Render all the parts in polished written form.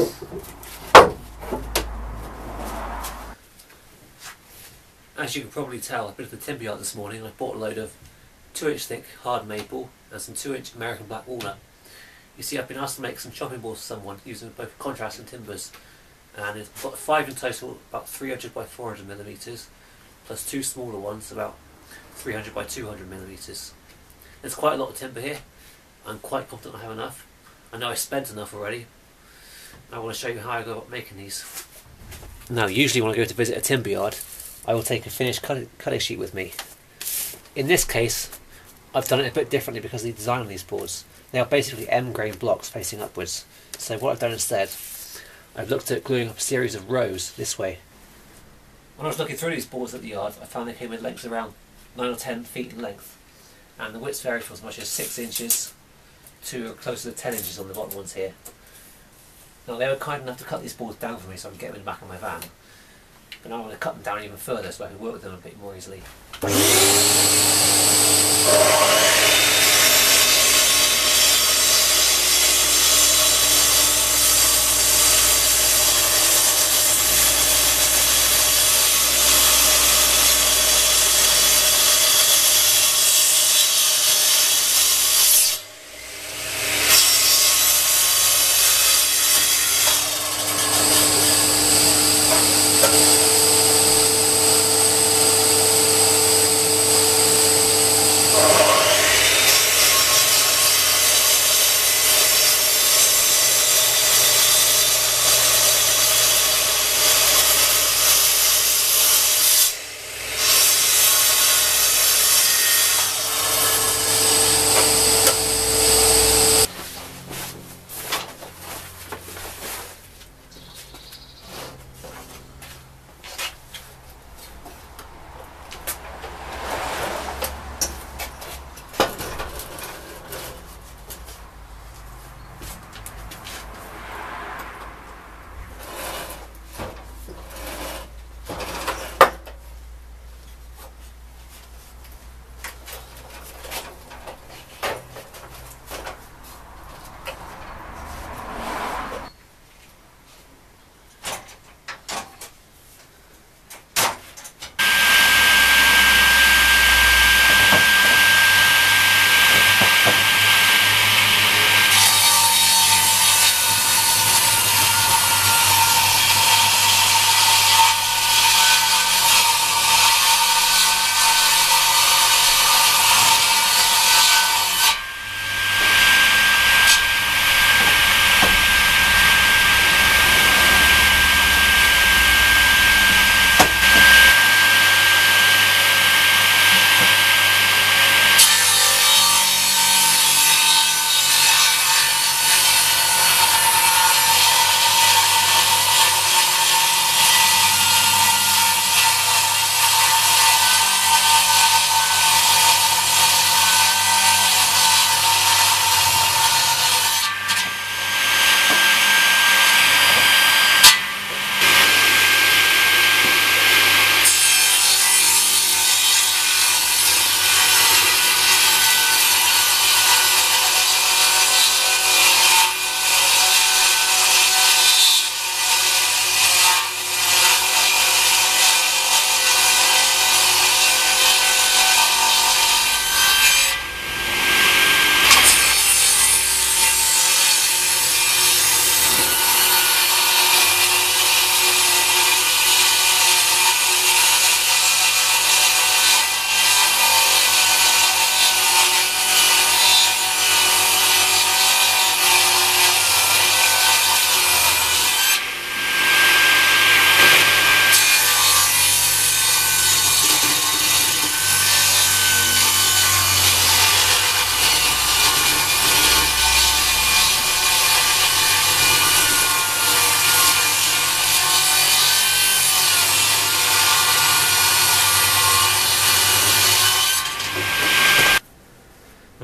As you can probably tell, I've been to the timber yard this morning and I bought a load of 2-inch thick hard maple and some 2-inch American black walnut. You see, I've been asked to make some chopping boards for someone using both contrast and timbers, and I've got 5 in total, about 300 by 400 millimeters, plus 2 smaller ones, about 300 by 200 millimeters. There's quite a lot of timber here. I'm quite confident I have enough. I know I spent enough already. I want to show you how I go about making these. Now, usually when I go to visit a timber yard, I will take a finished cutting sheet with me. In this case, I've done it a bit differently because of the design of these boards. They are basically M-grain blocks facing upwards. So what I've done instead, I've looked at gluing up a series of rows this way. When I was looking through these boards at the yard, I found they came in lengths around 9 or 10 feet in length, and the widths vary from as much as 6 inches to closer to 10 inches on the bottom ones here. Now, they were kind enough to cut these boards down for me so I can get them in the back of my van. But now I'm going to cut them down even further so I can work with them a bit more easily.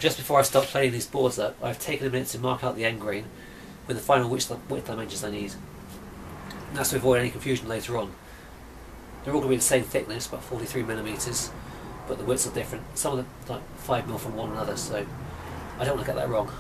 Just before I start plating these boards up, I've taken a minute to mark out the end grain with the final width dimensions I need. And that's to avoid any confusion later on. They're all going to be the same thickness, about 43mm, but the widths are different. Some of them like 5mm from one another, so I don't want to get that wrong.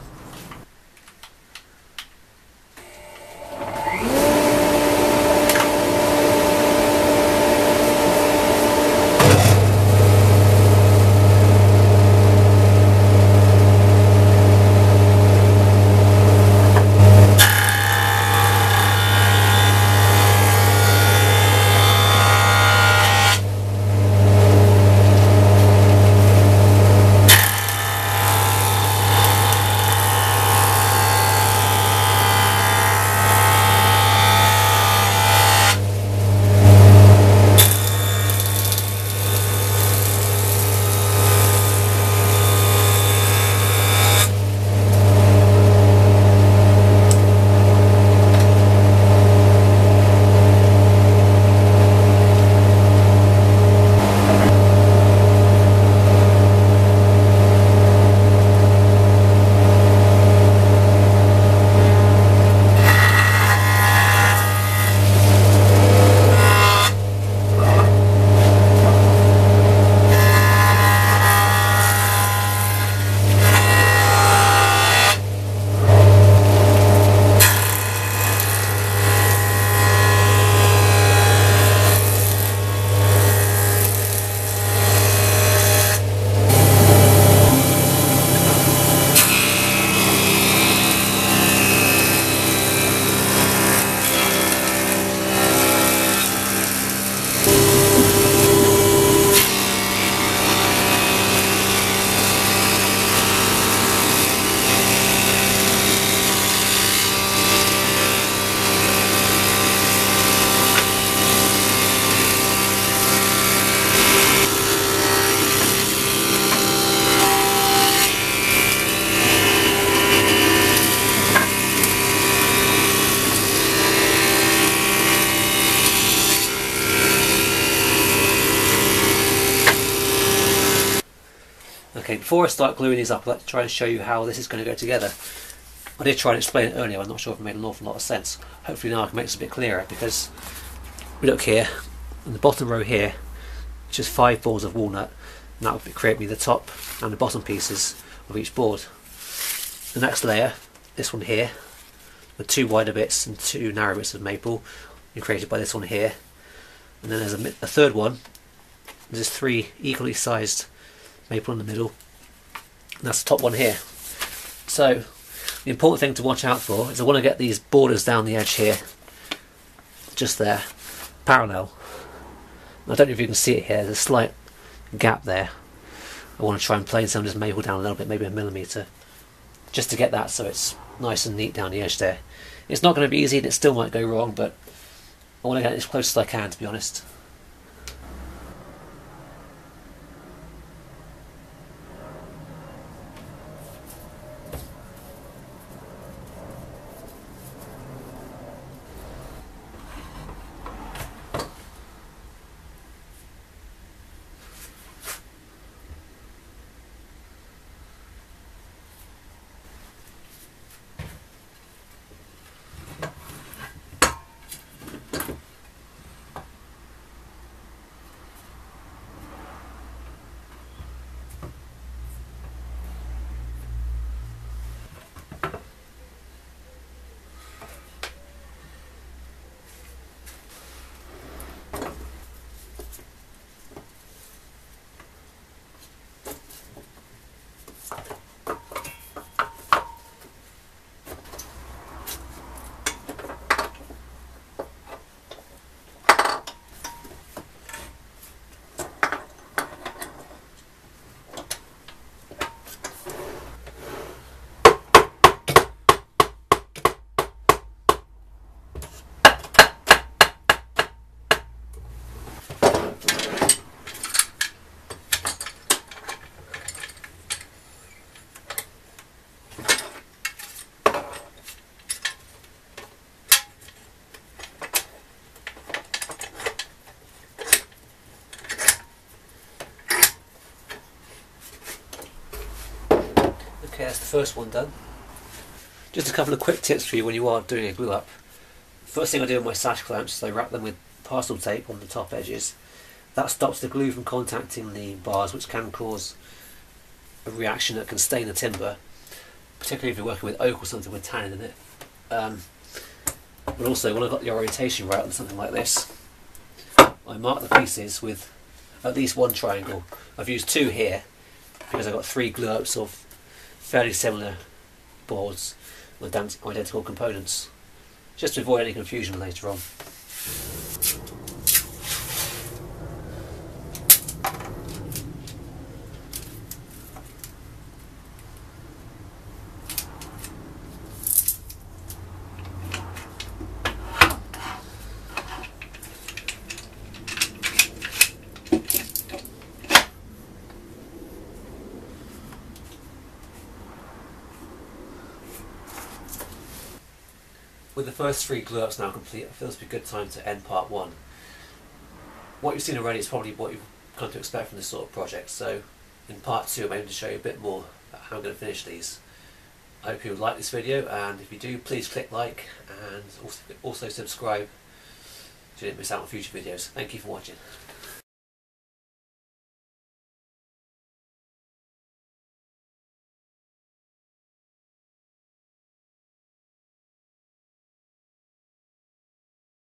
before I start gluing these up, I'd like to try and show you how this is going to go together. I did try and explain it earlier, I'm not sure if it made an awful lot of sense. Hopefully now I can make this a bit clearer, because we look here, in the bottom row here, it's just 5 balls of walnut, and that would create me the top and the bottom pieces of each board. The next layer, this one here, with 2 wider bits and 2 narrow bits of maple, created by this one here. And then there's a third one, there's 3 equally sized maple in the middle, and that's the top one here. So the important thing to watch out for is I want to get these borders down the edge here, just there, parallel. And I don't know if you can see it here, there's a slight gap there. I want to try and plane some of this maple down a little bit, maybe a millimetre, just to get that so it's nice and neat down the edge there. It's not going to be easy and it still might go wrong, but I want to get it as close as I can, to be honest. Okay, that's the first one done. Just a couple of quick tips for you when you are doing a glue up. First thing I do with my sash clamps is I wrap them with parcel tape on the top edges. That stops the glue from contacting the bars, which can cause a reaction that can stain the timber, particularly if you're working with oak or something with tannin in it. But also, when I've got the orientation right on something like this, I mark the pieces with at least 1 triangle. I've used 2 here because I've got 3 glue ups of fairly similar boards with identical components, just to avoid any confusion later on. With the first 3 glue ups now complete, it feels to be a good time to end part 1. What you've seen already is probably what you've come to expect from this sort of project, so in part 2 I'm aiming to show you a bit more about how I'm going to finish these. I hope you like this video, and if you do, please click like and also subscribe so you don't miss out on future videos. Thank you for watching.